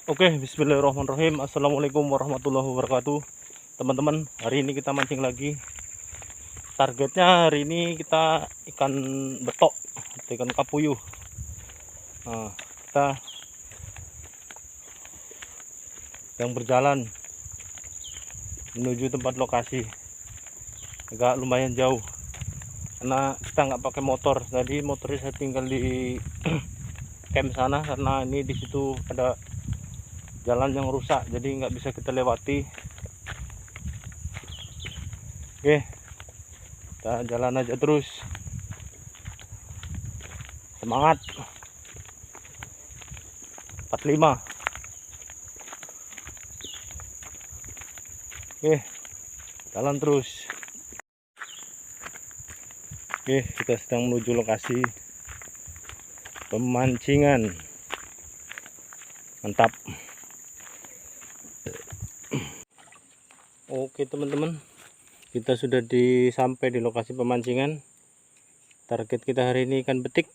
Oke, bismillahirrahmanirrahim. Assalamualaikum warahmatullahi wabarakatuh. Teman-teman, hari ini kita mancing lagi. Targetnya hari ini kita ikan betok atau ikan kapuyuh. Nah, kita yang berjalan menuju tempat lokasi. Agak lumayan jauh karena kita nggak pakai motor. Jadi motornya saya tinggal di camp sana karena ini di situ ada jalan yang rusak, jadi nggak bisa kita lewati. Oke, kita jalan aja terus, semangat. 45. Oke, jalan terus. Oke, kita sedang menuju lokasi pemancingan. Mantap. Oke teman-teman, kita sudah sampai di lokasi pemancingan. Target kita hari ini ikan betik,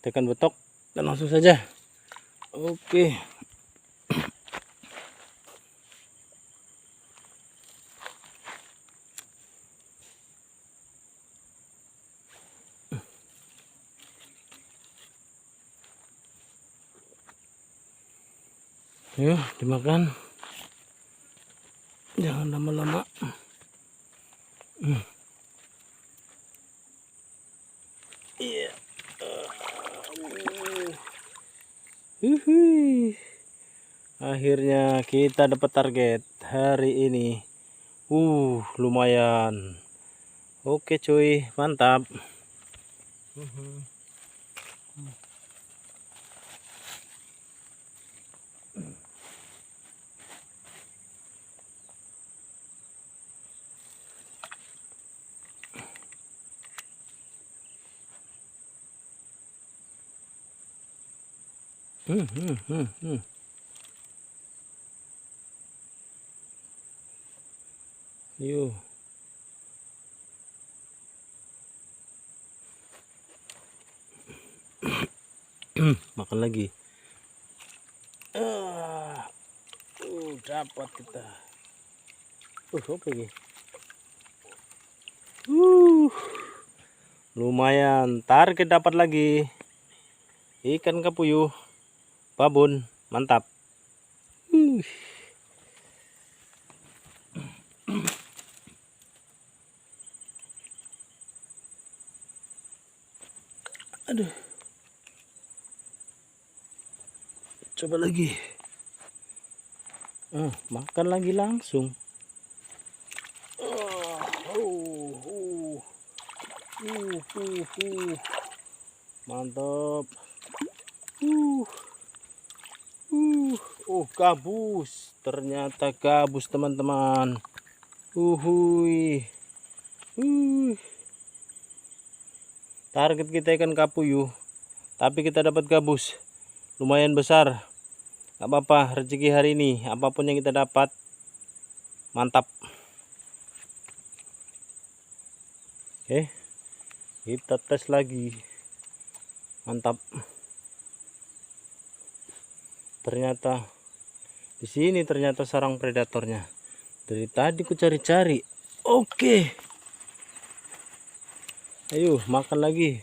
ikan betok, dan langsung saja. Oke. Yuk, dimakan. Jangan lama-lama. Iya. Akhirnya kita dapat target hari ini. Lumayan. Oke cuy, mantap. Yuk. Makan lagi. Dapat kita. Oke. Lumayan, target dapat lagi. Ikan kapuyuh, babon, mantap. Aduh. Coba lagi. Makan lagi langsung. Mantap. Gabus. Ternyata gabus teman-teman. Target kita ikan kapuyuh, tapi kita dapat gabus. Lumayan besar. Gak apa-apa, rezeki hari ini. Apapun yang kita dapat, mantap. Oke, kita tes lagi. Mantap. Ternyata di sini ternyata sarang predatornya. Dari tadi ku cari-cari. Oke. Ayo makan lagi.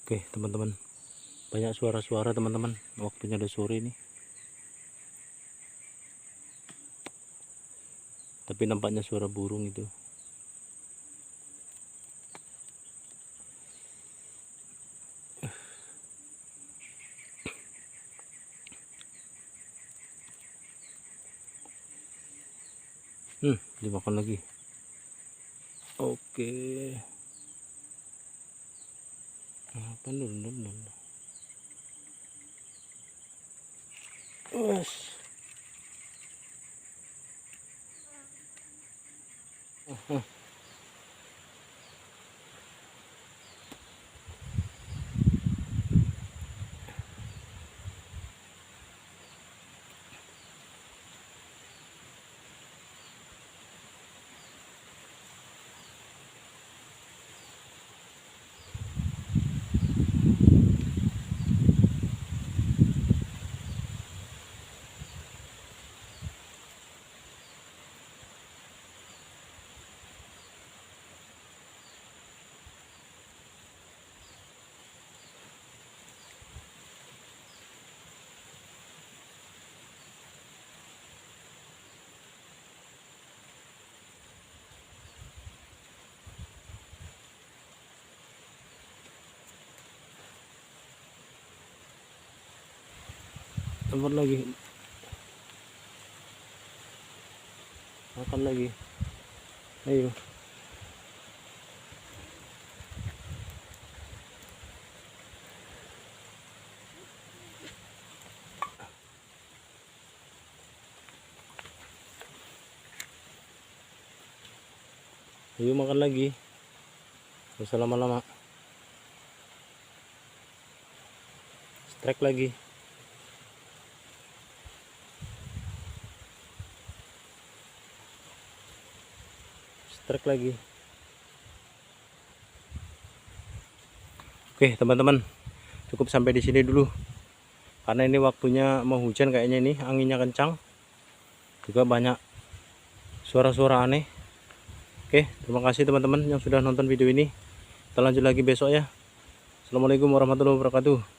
Oke teman-teman, banyak suara-suara teman-teman. Waktunya udah sore ini, tapi nampaknya suara burung itu. Dimakan lagi. Oke. Apa dulu? Wes. Tempat lagi, makan lagi, ayo. Ayo makan lagi, gak usah lama-lama. Strike lagi. Strike lagi. Oke teman-teman, cukup sampai di sini dulu karena ini waktunya mau hujan kayaknya, ini anginnya kencang juga, banyak suara-suara aneh. Oke, terima kasih teman-teman yang sudah nonton video ini. Kita lanjut lagi besok ya. Assalamualaikum warahmatullahi wabarakatuh.